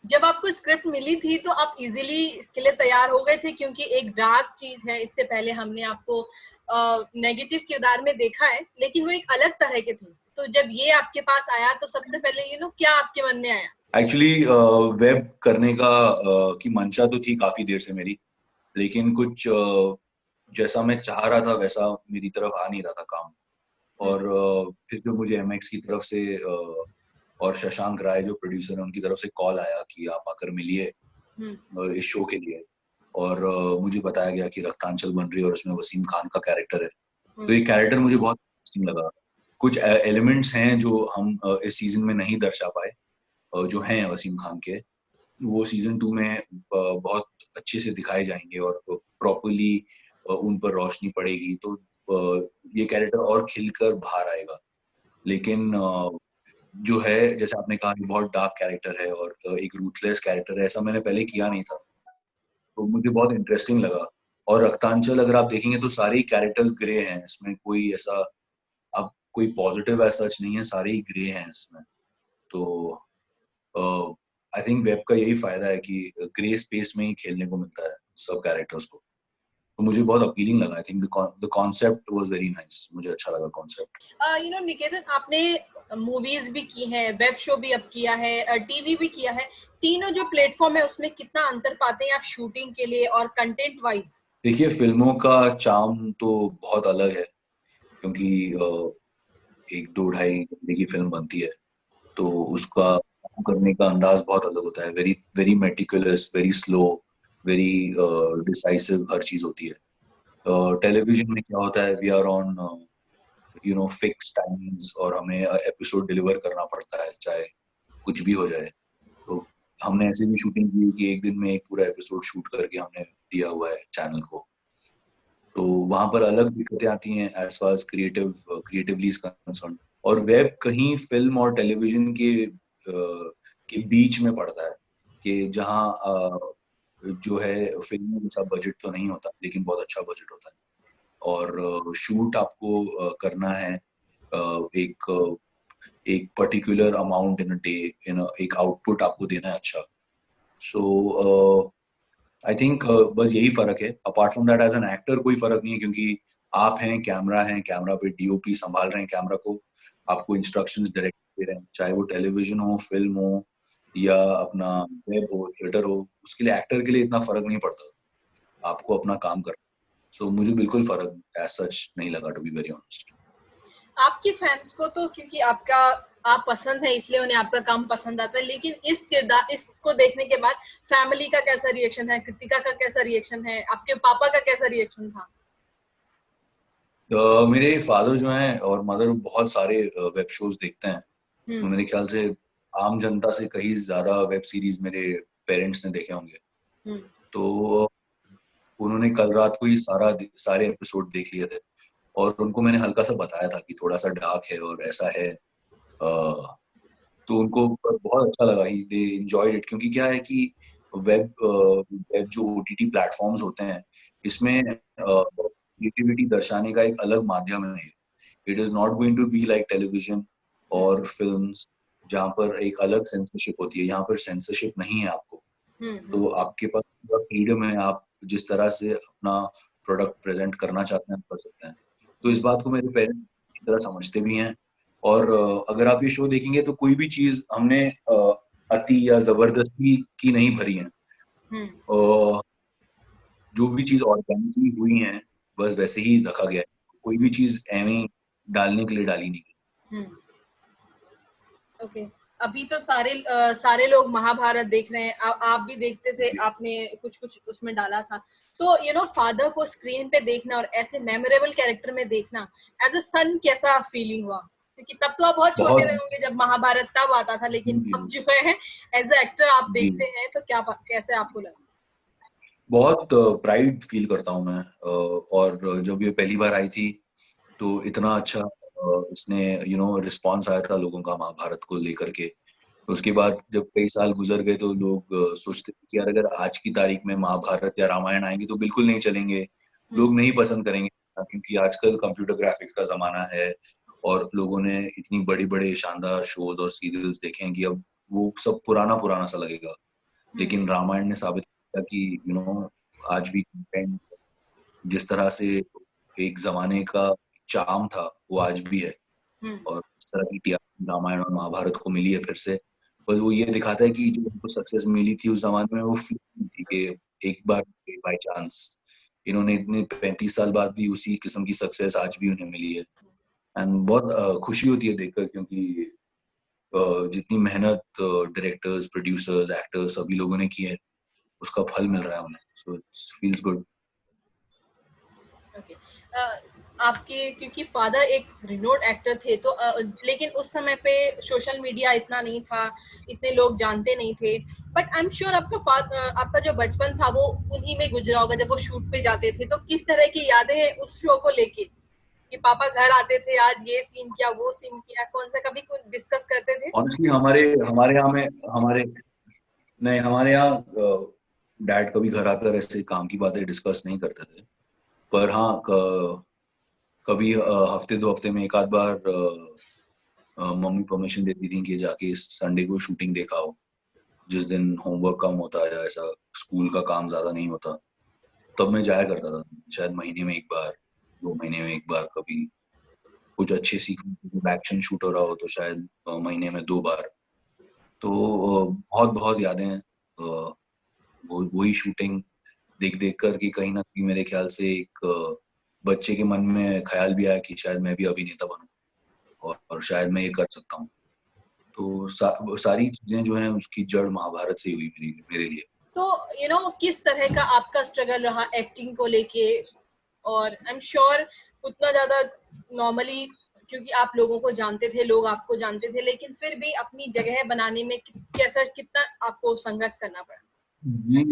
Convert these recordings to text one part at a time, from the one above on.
जब आपको स्क्रिप्ट मिली थी तो आप इजीली इसके लिए तैयार हो गए थे, क्योंकि एक डार्क चीज है, इससे पहले हमने आपको नेगेटिव किरदार में देखा है, लेकिन वो एक अलग तरह के थे। तो जब ये आपके पास आया तो सबसे पहले क्या आपके मन में आया? एक्चुअली वेब करने का की मंशा तो थी काफी देर से मेरी, लेकिन कुछ जैसा मैं चाह रहा था वैसा मेरी तरफ आ नहीं रहा था काम। और फिर जो मुझे एमएक्स की तरफ से और शशांक राय जो प्रोड्यूसर है उनकी तरफ से कॉल आया कि आप आकर मिलिए इस शो के लिए। और मुझे बताया गया कि रक्तांचल बन रही है और उसमें वसीम खान का कैरेक्टर है। तो ये कैरेक्टर मुझे बहुत इंटरेस्टिंग लगा। कुछ एलिमेंट्स हैं जो हम इस सीजन में नहीं दर्शा पाए, जो हैं वसीम खान के, वो सीजन 2 में बहुत अच्छे से दिखाए जाएंगे और प्रॉपरली उन पर रोशनी पड़ेगी, तो ये कैरेक्टर और खिलकर बाहर आएगा। लेकिन जो है, जैसे आपने कहा कि बहुत डार्क कैरेक्टर है और एक रूथलेस कैरेक्टर है, ऐसा मैंने पहले किया नहीं था, तो मुझे बहुत इंटरेस्टिंग लगा। और रक्तांचल अगर आप देखेंगे तो सारे कैरेक्टर्स ग्रे हैं, इसमें कोई ऐसा अब कोई पॉजिटिव ऐसा सच नहीं है, सारे ही ग्रे हैं इसमें। तो आई थिंक वेब का यही फायदा है कि ग्रे स्पेस में ही खेलने को मिलता है सब कैरेक्टर्स को। तो मुझे बहुत अपीलिंग लगा। I think the concept was very nice, मुझे अच्छा लगा कॉन्सेप्ट। निकेतन, आपने मूवीज भी की हैं, वेब शो भी अब किया है, टीवी भी किया है। तीनों जो प्लेटफॉर्म है उसमें कितना अंतर पाते हैं आप शूटिंग के लिए और कंटेंट वाइज? देखिए, फिल्मों का चार्म तो बहुत अलग है, क्योंकि एक 2-2.5 घंटे की फिल्म बनती है, तो उसका काम करने का अंदाज बहुत अलग होता है। Very very meticulous, very slow, very decisive हर चीज होती है। टेलीविजन में क्या होता है, we are on fix timings और हमें एपिसोड डिलीवर करना पड़ता है चाहे कुछ भी हो जाए। तो हमने ऐसे भी शूटिंग की कि एक दिन में एक पूरा एपिसोड शूट करके हमने दिया हुआ है चैनल को। तो वहां पर अलग दिक्कतें आती हैं as far as creatively is concern. और वेब कहीं फिल्म और टेलीविजन के बीच में पड़ता है, कि जहाँ जो है फिल्म में सब बजट तो नहीं होता लेकिन बहुत अच्छा बजट होता है, और शूट आपको करना है एक एक particular amount in a day, एक आउटपुट आपको देना है अच्छा। सो आई थिंक बस यही फर्क है। Apart from that as an actor कोई फर्क नहीं है, क्योंकि आप हैं, कैमरा पे डीओपी संभाल रहे हैं कैमरा को, आपको इंस्ट्रक्शंस डायरेक्ट दे रहे हैं, चाहे वो टेलीविजन हो, फिल्म हो, या अपना वेब हो, थिएटर हो, उसके लिए एक्टर के लिए इतना फर्क नहीं पड़ता, आपको अपना काम करना। सो मुझे बिल्कुल फर्क एज सच नहीं लगा, टू बी वेरी ऑनेस्ट। आपके फैंस को तो क्योंकि आप पसंद है इसलिए उन्हें आपका काम पसंद आता है, लेकिन इसको देखने के बाद फैमिली का कैसा रिएक्शन है, कृतिका का कैसा रिएक्शन है, आपके पापा का कैसा रिएक्शन था? मेरे फादर जो हैं और मदर बहुत सारे वेब शोज देखते हैं। तो मेरे ख्याल से आम जनता से कहीं ज्यादा वेब सीरीज मेरे पेरेंट्स ने देखे होंगे। तो उन्होंने कल रात को ही सारे एपिसोड देख लिए थे, और उनको मैंने हल्का सा बताया था कि थोड़ा सा डार्क है और ऐसा है। तो उनको बहुत अच्छा लगा, दे एंजॉयड इट। क्योंकि क्या है कि वेब जो ओटीटी प्लेटफॉर्म्स होते हैं, इसमें क्रिएटिविटी दर्शाने का एक अलग माध्यम है। It is not going to be like television और फिल्म्स, जहाँ पर एक अलग सेंसरशिप होती है। यहाँ पर सेंसरशिप नहीं है आपको, तो आपके पास पूरा फ्रीडम है, आप जिस तरह से अपना प्रोडक्ट प्रेजेंट करना चाहते हैं कर सकते हैं। तो इस बात को मेरे पेरेंट्स की तरह समझते भी हैं। और अगर आप ये शो देखेंगे तो कोई भी चीज हमने अति या जबरदस्ती की नहीं भरी है। जो भी चीज ऑर्गेनिकली हुई है बस वैसे ही रखा गया है, कोई भी चीज एवं डालने के लिए डाली नहीं। ओके। अभी तो सारे लोग महाभारत देख रहे हैं, आप भी देखते थे, आपने कुछ कुछ उसमें डाला था। तो फादर को स्क्रीन पे देखना और ऐसे मेमोरेबल कैरेक्टर में देखना एज अ सन कैसा फीलिंग हुआ? क्योंकि तब तो आप बहुत छोटे रहे होंगे जब महाभारत तब आता था, लेकिन अब जो है एज अ एक्टर आप देखते हैं, तो कैसे आपको लगा? बहुत प्राइड फील करता हूँ मैं। और जब ये पहली बार आई थी तो इतना अच्छा इसने रिस्पॉन्स आया था लोगों का महाभारत को लेकर के। उसके बाद जब कई साल गुजर गए तो लोग सोचते थे कि यार अगर आज की तारीख में महाभारत या रामायण आएंगे तो बिल्कुल नहीं चलेंगे, लोग नहीं पसंद करेंगे, क्योंकि आजकल कंप्यूटर ग्राफिक्स का जमाना है और लोगों ने इतनी बड़ी बड़े शानदार शोज और सीरियल्स देखे हैं कि अब वो सब पुराना पुराना सा लगेगा। लेकिन रामायण ने साबित किया कि आज भी कंटेंट जिस तरह से एक जमाने का चार्म था वो आज भी है, और इस तरह की टीआरपी रामायण और महाभारत को मिली है फिर से। बस वो ये दिखाता है कि जो उनको सक्सेस मिली थी उस जमाने में वो फ्लूक नहीं थी कि एक बार बाय चांस। इन्होंने इतने 35 साल बाद भी उसी किस्म की सक्सेस आज भी उन्हें मिली है, एंड बहुत खुशी होती है देखकर, क्योंकि जितनी मेहनत डायरेक्टर्स, प्रोड्यूसर्स, एक्टर्स सभी लोगों ने की है उसका फल मिल रहा है उन्हें, so it feels good. Okay. आपके क्योंकि फादर एक रिनोड एक्टर थे, तो लेकिन उस समय पे सोशल मीडिया इतना नहीं था, इतने लोग जानते नहीं थे, बट आई एम श्योर आपका जो बचपन था वो उन्हीं में गुजरा होगा जब वो शूट पे जाते थे। तो किस तरह की यादें हैं उस शो को लेके कि पापा घर आते थे, आज ये सीन किया, वो सीन किया, कौन सा, कभी कुछ डिस्कस करते थे? ऑनेस्टली हमारे हमारे यहाँ में हमारे नहीं, हमारे यहाँ डैड कभी घर आकर ऐसे काम की बातें डिस्कस नहीं करते थे, पर हाँ कभी हफ्ते 2 हफ्ते में एक आध बार मम्मी परमिशन देती थी कि जाके इस संडे को शूटिंग देखा हो, जिस दिन होमवर्क कम होता है या ऐसा स्कूल का काम ज्यादा नहीं होता, तब मैं जाया करता था। शायद महीने में एक बार, 2 महीने में एक बार, कभी कुछ अच्छे सीक्वेंस एक्शन शूट हो रहा हो तो शायद महीने में 2 बार। तो बहुत बहुत यादें हैं वही शूटिंग देख देख कर कि कहीं ना कहीं मेरे ख्याल से एक बच्चे के मन में ख्याल भी आया कि शायद मैं भी अभिनेता बनूं और शायद मैं ये कर सकता हूँ। तो सारी चीजें जो हैं उसकी जड़ महाभारत से हुई मेरे लिए। तो किस तरह का आपका स्ट्रगल रहा एक्टिंग को लेके? और आई एम श्योर उतना ज्यादा नॉर्मली, क्योंकि आप लोगों को जानते थे, लोग आपको जानते थे, लेकिन फिर भी अपनी जगह बनाने में कितना आपको संघर्ष करना पड़ा? जी,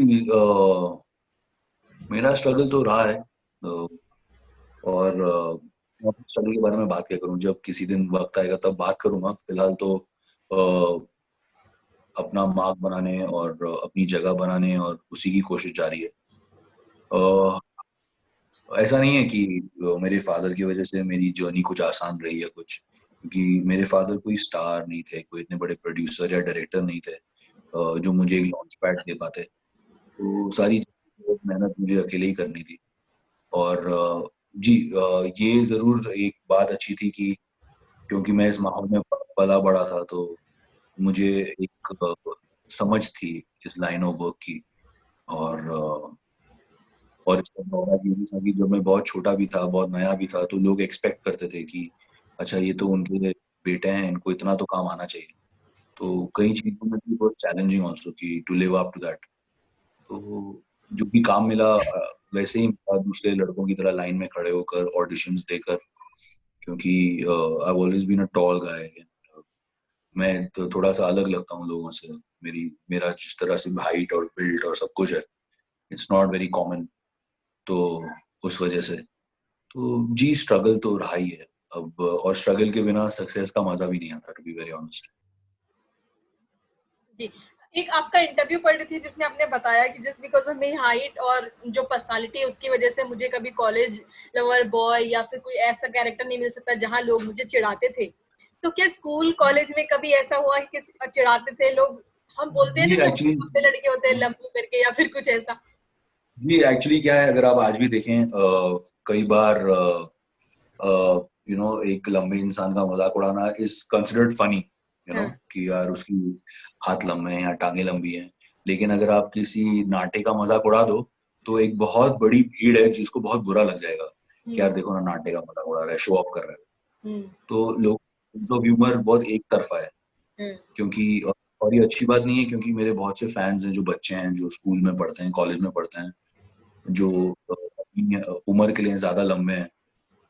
मेरा स्ट्रगल तो रहा है, और स्ट्रगल के बारे में बात क्या करूं, जब किसी दिन वक्त आएगा तब बात करूंगा। फिलहाल तो अपना मार्क बनाने और अपनी जगह बनाने और उसी की कोशिश जारी है। ऐसा नहीं है कि मेरे फादर की वजह से मेरी जर्नी कुछ आसान रही है कुछ, क्योंकि मेरे फादर कोई स्टार नहीं थे, कोई इतने बड़े प्रोड्यूसर या डायरेक्टर नहीं थे जो मुझे एक लॉन्च पैड दे पाते। तो सारी मेहनत मुझे अकेले ही करनी थी। और जी, ये जरूर एक बात अच्छी थी कि क्योंकि मैं इस माहौल में पला बड़ा था, तो मुझे एक समझ थी इस लाइन ऑफ वर्क की। और इसका दौरा ये भी था कि जब मैं बहुत छोटा भी था, बहुत नया भी था, तो लोग एक्सपेक्ट करते थे कि अच्छा ये तो उनके बेटे हैं, इनको इतना तो काम आना चाहिए। तो कई चीजों में भी बहुत चैलेंजिंग ऑल्सो कि to live up to that. तो जो भी काम मिला वैसे ही मिला, दूसरे लड़कों की तरह लाइन में खड़े होकर ऑडिशंस देकर, क्योंकि I always been a tall guy. मैं तो थोड़ा सा अलग लगता हूँ लोगों से, मेरा जिस तरह से हाइट और बिल्ड और सब कुछ है, इट्स नॉट वेरी कॉमन। तो उस वजह से तो जी, स्ट्रगल तो रहा ही है अब, और स्ट्रगल के बिना सक्सेस का मजा भी नहीं आता, टू बी वेरी ऑनेस्ट। जी। एक आपका इंटरव्यू पढ़ रही थी जिसमें आपने बताया कि जस्ट बिकॉज ऑफ मेरी हाइट और जो पर्सनालिटी है उसकी वजह से मुझे कभी कॉलेज लवर बॉय या फिर कोई ऐसा कैरेक्टर नहीं मिल सकता जहां लोग मुझे चिढ़ाते थे। तो क्या स्कूल कॉलेज में कभी ऐसा हुआ कि चिढ़ाते थे लोग? हम बोलते हैं जी ना जो एक्चुअली लंबे लड़के होते हैं लंबू करके, या फिर कुछ ऐसा? जी एक्चुअली क्या है, अगर आप आज भी देखें कई बार एक लंबे इंसान का मजाक उड़ाना इज कंसिडर्ड फनी, हाँ, कि यार उसकी हाथ लंबे हैं या टांगे लंबी हैं। लेकिन अगर आप किसी नाटे का मजाक उड़ा दो तो एक बहुत बड़ी भीड़ है जिसको बहुत बुरा लग जाएगा कि यार देखो ना, नाटे का मजाक उड़ा रहा है, शो ऑफ कर रहा है। तो लोग सेंस ऑफ ह्यूमर बहुत एक तरफा है, क्योंकि और ये अच्छी बात नहीं है, क्योंकि मेरे बहुत से फैंस हैं जो बच्चे हैं, जो स्कूल में पढ़ते हैं, कॉलेज में पढ़ते हैं, जो अपनी उम्र के लिए ज्यादा लंबे हैं।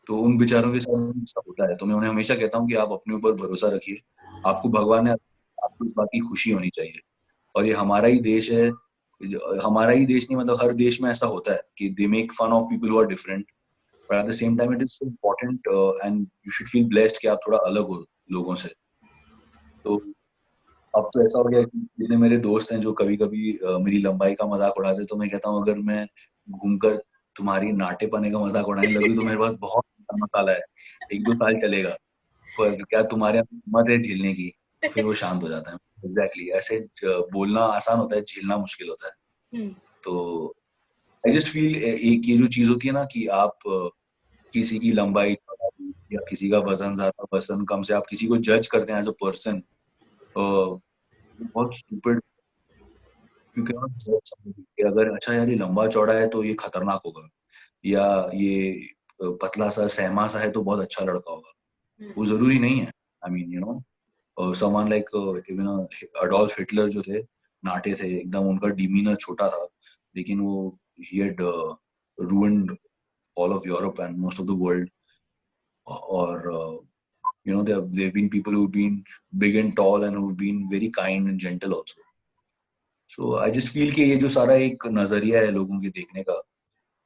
तो उन बेचारों के साथ ऐसा होता है, तो मैं उन्हें हमेशा कहता हूँ कि आप अपने ऊपर भरोसा रखिए, आपको भगवान ने आपको इस बात की खुशी होनी चाहिए। और ये हमारा ही देश है, हमारा ही देश नहीं, मतलब हर देश में ऐसा होता है कि they make fun of people who are different, but at the same time it is so important and you should feel blessed कि आप थोड़ा अलग हो लोगों से। तो अब तो ऐसा हो गया कि जितने मेरे दोस्त हैं जो कभी कभी मेरी लंबाई का मजाक उड़ाते, तो मैं कहता हूँ अगर मैं घूमकर तुम्हारी नाटे पने का मजाक उड़ाने लगूँ तो मेरे पास बहुत मसाला है, 1-2 साल चलेगा, पर क्या तुम्हारे यहाँ हिम्मत है झेलने की? तो फिर वो शांत हो जाता है। एग्जैक्टली ऐसे बोलना आसान होता है, झेलना मुश्किल होता है। तो आई जस्ट फील एक ये जो चीज होती है ना कि आप किसी की लंबाई चौड़ाई या किसी का वजन ज्यादा वजन कम से आप किसी को जज करते हैं एज अ पर्सन, बहुत स्टूपिड। क्योंकि आप जज समझिए कि अगर अच्छा यार ये लंबा चौड़ा है तो ये खतरनाक होगा, या ये पतला सा सहमा सा है तो बहुत अच्छा लड़का होगा। वो जरूरी नहीं है। I mean someone like even Adolf Hitler जो थे, नाटे थे एकदम, उनका डिमीनर छोटा था, लेकिन वो he had ruined all of Europe and most of the world. और there have been people who've been big and tall and who've been very kind and gentle also. So I just feel कि ये जो सारा एक नजरिया है लोगों के देखने का,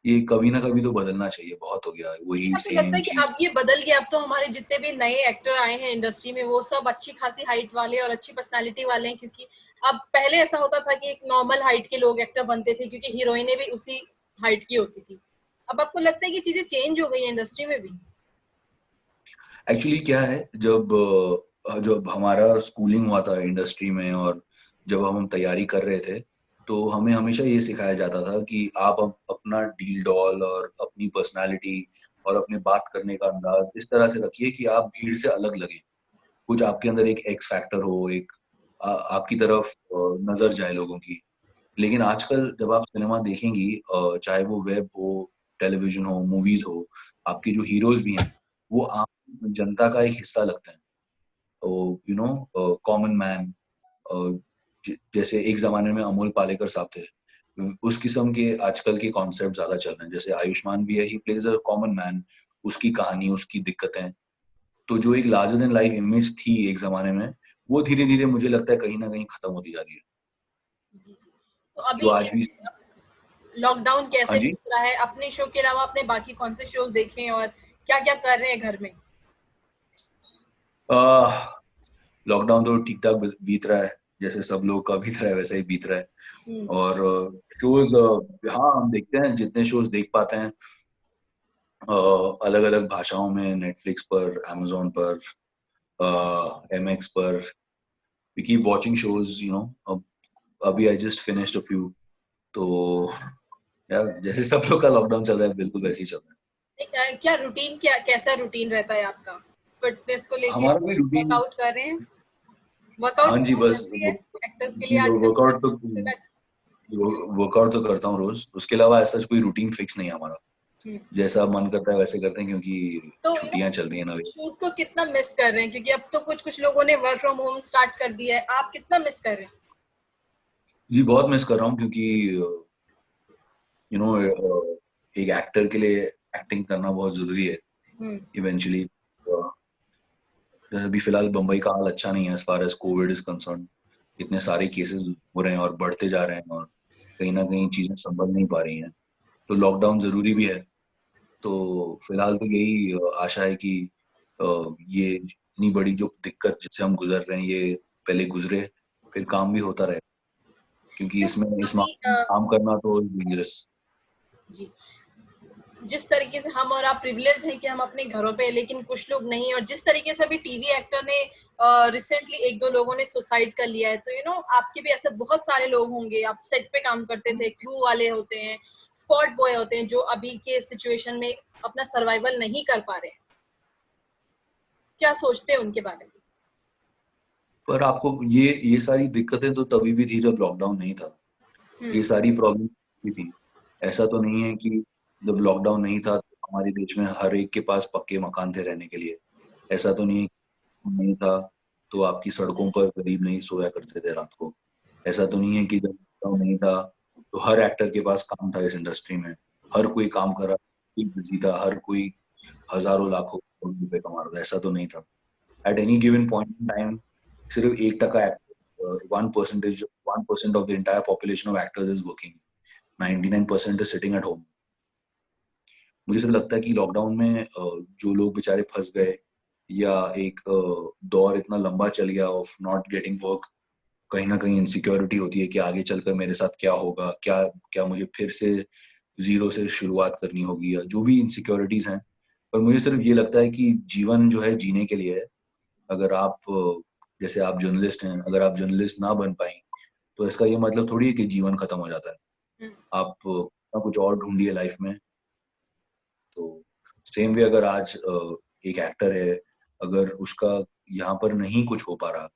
ये कभी ना कभी तो बदलना चाहिए। बहुत हो गया वही आपको लगता सेम है कि चीज। अब ये बदल गया? अब तो हमारे जितने भी नए एक्टर आए हैं इंडस्ट्री में वो सब अच्छी खासी हाइट वाले और अच्छी पर्सनालिटी वाले हैं, क्योंकि अब पहले ऐसा होता था कि एक नॉर्मल हाइट के लोग एक्टर बनते थे क्योंकि हीरोइनें भी उसी हाइट की होती थी। अब आपको लगता है कि चीजें चेंज हो गई है इंडस्ट्री में भी? एक्चुअली क्या है, जब हमारा स्कूलिंग हुआ था इंडस्ट्री में और जब हम तैयारी कर रहे थे, तो हमें हमेशा ये सिखाया जाता था कि आप अपना डील डॉल और अपनी पर्सनालिटी और अपने बात करने का अंदाज इस तरह से रखिए कि आप भीड़ से अलग लगे, कुछ आपके अंदर एक एक्स फैक्टर हो, एक आपकी तरफ नजर जाए लोगों की। लेकिन आजकल जब आप सिनेमा देखेंगी, चाहे वो वेब हो, टेलीविजन हो, मूवीज हो, आपके जो हीरोज भी हैं वो आम जनता का एक हिस्सा लगते हैं। तो कॉमन मैन, जैसे एक जमाने में अमोल पालेकर साहब थे, उस किस्म के आजकल के कॉन्सेप्ट ज्यादा चल रहे हैं। जैसे आयुष्मान भी है, he plays a common man, उसकी कहानी, उसकी दिक्कतें। तो जो एक लार्जर देन लाइफ इमेज थी एक जमाने में, वो धीरे धीरे मुझे लगता है कहीं ना कहीं खत्म होती जा रही है। जी जी। तो जो अभी आज भी। लॉकडाउन हाँ कैसे जी। बीत रहा है? अपने शो के अलावा आपने बाकी कौन से शोज देखे हैं और क्या क्या कर रहे हैं घर में? लॉकडाउन तो ठीक ठाक बीत रहा है, जैसे सब लोग का बीत रहा है वैसे ही बीत रहा है। हम्म। और शोज, हाँ हम देखते हैं जितने शोज देख पाते हैं, अलग अलग भाषाओं में, नेटफ्लिक्स पर, amazon पर, MX पर। वी कीप वॉचिंग शोज, अब अभी I just finished a few. तो यार जैसे सब लोग का लॉकडाउन चल रहा है बिल्कुल वैसे ही चल रहा है। क्या रूटीन, क्या कैसा रूटीन रहता है आपका फिटनेस को लेके? हमारा भी रूटीन। वर्कआउट कर रहे हैं? हाँ वर्कआउट जी, बहुत बस जरूरी है एक्टर्स के लिए आजकल। वर्कआउट तो वर्कआउट तो करता हूँ रोज। उसके अलावा ऐसा कोई रूटीन फिक्स नहीं है हमारा। हम्म। जैसा मन करता है वैसे करते हैं, क्योंकि तो छुट्टियां चल रही है ना अभी। शूट को कितना मिस कर रहे हैं? क्योंकि अब तो कुछ कुछ लोगों ने वर्क फ्रॉम होम स्टार्ट कर दिया है, आप कितना मिस कर रहे हैं? जी बहुत मिस कर रहा हूँ, क्योंकि यू नो एक एक्टर के लिए एक्टिंग करना बहुत जरूरी है हम्म। इवेंचुअली। अभी फिलहाल बम्बई का हाल अच्छा नहीं है as far as covid is concern. इतने सारे केसेस हो रहे हैं और बढ़ते जा रहे हैं, और कहीं ना कहीं चीजें संभल नहीं पा रही हैं। तो लॉकडाउन जरूरी भी है। तो फिलहाल तो यही आशा है कि ये इतनी बड़ी जो दिक्कत जिससे हम गुजर रहे हैं ये पहले गुजरे, फिर काम भी होता रहे। क्योंकि इसमें इस अभी मामले में काम करना तो डेंजरस। जी, जिस तरीके से हम और आप प्रिविलेज हैं कि हम अपने घरों पे, लेकिन कुछ लोग नहीं, और जिस तरीके से अभी टीवी एक्टर ने रिसेंटली एक दो लोगों ने सुसाइड कर लिया है, तो आपके भी ऐसे बहुत सारे लोग होंगे, आप सेट पे काम करते थे, क्रू वाले होते हैं, स्पॉट बॉय होते हैं, जो अभी के सिचुएशन में अपना सर्वाइवल नहीं कर पा रहे हैं। क्या सोचते हैं उनके बारे में? पर आपको ये सारी दिक्कतें तो तभी भी थी जब लॉकडाउन नहीं था। ये हम्म। सारी प्रॉब्लम भी थी। ऐसा तो नहीं है कि जब लॉकडाउन नहीं था तो हमारे देश में हर एक के पास पक्के मकान थे रहने के लिए। ऐसा तो नहीं है कि नहीं था तो आपकी सड़कों पर गरीब नहीं सोया करते थे रात को। ऐसा तो नहीं है कि जब लॉकडाउन नहीं था तो हर एक्टर के पास काम था इस इंडस्ट्री में। हर कोई काम कर रहा, कोई बिजी था, हर कोई हजारों लाखों करोड़ रुपए कमा रहा था। ऐसा तो नहीं था। At any given point in time सिर्फ 1% 1% of the entire population of actors is working, 99% is sitting at home. मुझे सिर्फ लगता है कि लॉकडाउन में जो लोग बेचारे फंस गए, या एक दौर इतना लंबा चल गया ऑफ नॉट गेटिंग वर्क, कहीं ना कहीं इनसिक्योरिटी होती है कि आगे चलकर मेरे साथ क्या होगा, क्या क्या मुझे फिर से जीरो से शुरुआत करनी होगी, या जो भी इनसिक्योरिटीज हैं। पर मुझे सिर्फ ये लगता है कि जीवन जो है जीने के लिए है। अगर आप जैसे आप जर्नलिस्ट हैं, अगर आप जर्नलिस्ट ना बन पाए तो इसका ये मतलब थोड़ी है कि जीवन खत्म हो जाता है। आप कुछ और ढूंढिए लाइफ में। तो सेम वे अगर आज एक एक्टर है, अगर उसका यहाँ पर नहीं कुछ हो पा रहा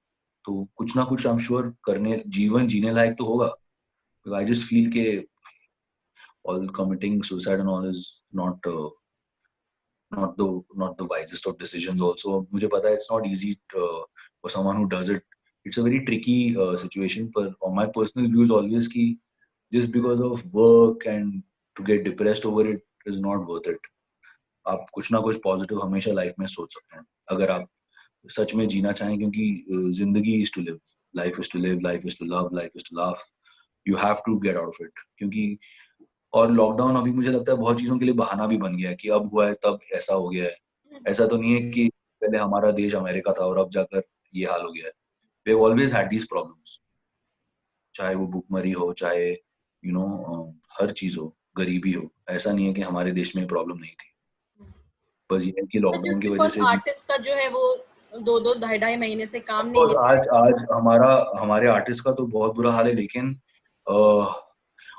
तो कुछ ना कुछ आई एम श्योर करने, जीवन जीने लायक तो होगा। आई जस्ट फील के all committing suicide and all is not the wisest of decisions also. मुझे पता है it's not easy for someone who does it. It's a very tricky situation. पर on my personal views always कि just because of work and to get depressed over it is not worth it. आप कुछ ना कुछ positive हमेशा life में सोच सकते हैं अगर आप सच में जीना चाहें, क्योंकि जिंदगी is to live, life is to live, life is to love, life is to laugh. You have to get out of it. क्योंकि और लॉकडाउन अभी मुझे लगता है बहुत चीजों के लिए बहाना भी बन गया है कि अब हुआ है तब ऐसा हो गया है। ऐसा तो नहीं है कि पहले हमारा देश अमेरिका था और अब जाकर ये हाल हो गया है। We have always had these problems, चाहे वो भूखमरी हो, चाहे हर चीज हो, गरीबी हो। ऐसा नहीं है कि हमारे देश में प्रॉब्लम नहीं थी, बस ये है कि लॉकडाउन जस्ट की वजह बिकॉज से आर्टिस्ट का जो है वो 2-2 ढाई-ढाई महीने से काम नहीं और मिल रहा है। आज हमारे आर्टिस्ट का तो बहुत बुरा हाल है। लेकिन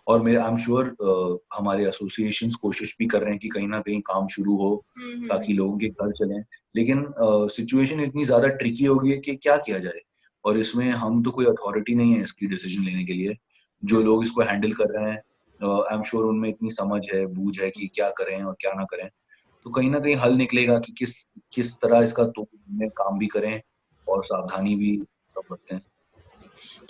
और मेरे आई एम श्योर हमारे एसोसिएशंस कोशिश भी कर रहे हैं कि कहीं ना कहीं काम शुरू हो ताकि लोगों के घर चलें। लेकिन सिचुएशन इतनी ज्यादा ट्रिकी हो गई है कि क्या किया जाए, और इसमें हम तो कोई अथॉरिटी नहीं है इसकी डिसीजन लेने के लिए। जो लोग इसको हैंडल कर रहे हैं आई एम श्योर उनमें इतनी समझ है, बूझ है कि क्या करें और क्या ना करें। तो कहीं ना कहीं हल निकलेगा कि किस किस तरह इसका तो में काम भी करें और सावधानी भी सब बरतें।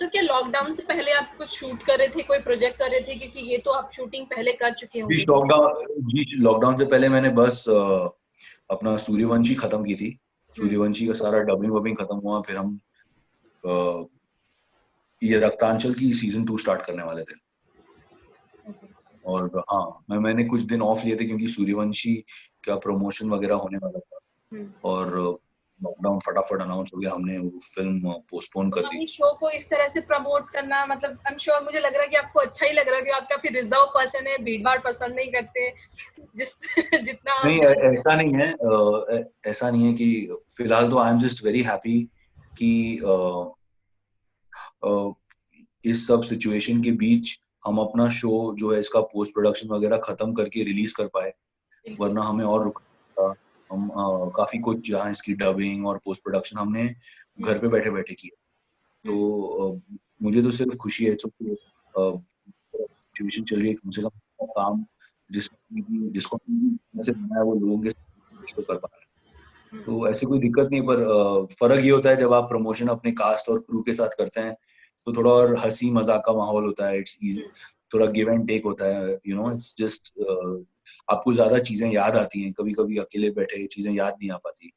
तो क्या लॉकडाउन से पहले आप कुछ शूट कर रहे थे, कोई प्रोजेक्ट कर रहे थे, क्योंकि ये तो आप शूटिंग पहले कर चुके होंगे? जी लॉकडाउन से पहले मैंने बस अपना सूर्यवंशी खत्म की थी। सूर्यवंशी का सारा डबिंग वबिंग खत्म हुआ, फिर हम ये रक्तांचल की सीजन 2 स्टार्ट करने वाले थे। और हाँ, मैंने कुछ दिन ऑफ लिए थे क्योंकि सूर्यवंशी का प्रमोशन वगैरह होने वाला था और लॉकडाउन फटाफट अनाउंस हो गया, हमने वो फिल्म पोस्टपोन कर दी। अपनी शो को इस तरह से प्रमोट करना, मतलब आई एम श्योर, मुझे लग रहा है कि आपको अच्छा ही लग रहा है कि आप काफी रिजर्व पर्सन है, भीड़-भाड़ पसंद नहीं करते, जिस जितना आप नहीं ऐसा नहीं है, ऐसा नहीं है कि फिलहाल तो I am just very happy कि इस सब सिचुएशन के बीच हम अपना शो जो है इसका पोस्ट प्रोडक्शन वगैरह खत्म करके रिलीज कर पाए, वरना हमें और रुकना था। हम काफी कुछ जहाँ इसकी डबिंग और पोस्ट प्रोडक्शन हमने घर पे बैठे बैठे किया। तो मुझे तो सिर्फ खुशी है क्योंकि सिचुएशन चल रही है, कम से कम काम जिसको से बनाया वो लोगों के साथ कर पा रहे हैं। तो ऐसी कोई दिक्कत नहीं, पर फर्क ये होता है जब आप प्रमोशन अपने कास्ट और क्रू के साथ करते हैं तो थोड़ा और हंसी मजाक का माहौल होता है। इट्स इजी, थोड़ा गिव एंड टेक होता है, इट्स जस्ट आपको ज्यादा चीजें याद आती हैं। कभी कभी अकेले बैठे चीजें याद नहीं आ पाती।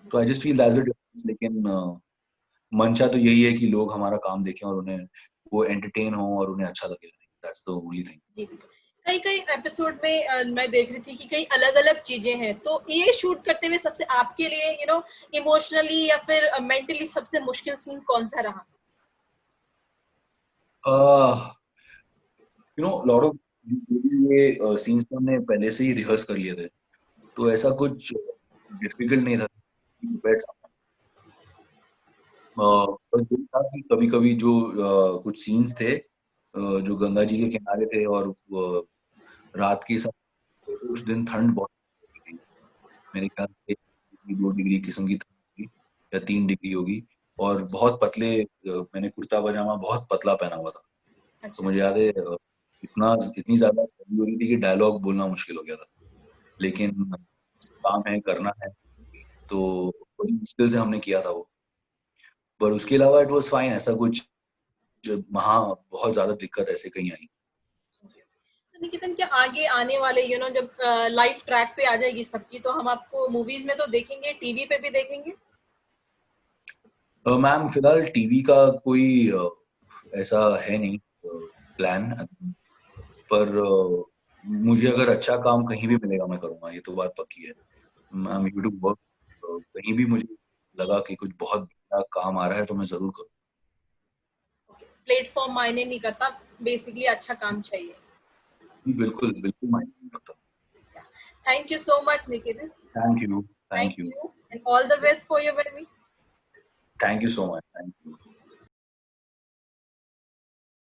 तो I just feel that's a difference. लेकिन मंशा तो यही है कि लोग हमारा काम देखें और उन्हें वो एंटरटेन हो और उन्हें अच्छा लगे। That's the only thing. कई कई एपिसोड में मैं देख रही थी कि कई अलग अलग चीजें हैं, तो ये शूट करते हुए सबसे आपके लिए इमोशनली या फिर मेंटली सबसे मुश्किल सीन कौन सा रहा? लॉट ऑफ ये सीन्स हमने पहले से ही रिहर्स कर लिए थे, तो ऐसा कुछ डिफिकल्ट नहीं था। बैठ पर ये था कि कभी कभी जो कुछ सीन्स थे जो गंगा जी के किनारे थे और रात के समय उस दिन ठंड बहुत थी। मेरे ख्याल से 2 डिग्री किस्म की ठंड थी या 3 डिग्री होगी, और बहुत पतले मैंने कुर्ता पजामा बहुत पतला पहना हुआ था। तो मुझे याद है इतनी ज्यादा सर्दी हो रही थी कि डायलॉग बोलना मुश्किल हो गया था। लेकिन काम है, करना है, तो बड़ी मुश्किल से हमने किया था वो। पर उसके अलावा इट वाज फाइन। ऐसा कुछ वहाँ बहुत ज्यादा दिक्कत ऐसे कहीं आई। तो निकितन, क्या आगे आने वाले जब लाइफ ट्रैक पे आ जाएगी सबकी, तो हम आपको मूवीज में तो देखेंगे, टीवी पे भी देखेंगे? मैम फिलहाल टीवी का कोई ऐसा है नहीं प्लान, पर मुझे अगर अच्छा काम कहीं भी मिलेगा मैं करूँगा, ये तो बात पक्की है। I am here to work. कहीं भी मुझे लगा कि कुछ बहुत बड़ा काम आ रहा है तो मैं जरूर करूँ। प्लेटफॉर्म मायने नहीं करता, बेसिकली अच्छा काम चाहिए। बिल्कुल बिल्कुल माइंड नहीं करता। Thank you so much Nikitan. Thank you. Thank thank you. You and all the best for your baby. Thank you so much, thank you.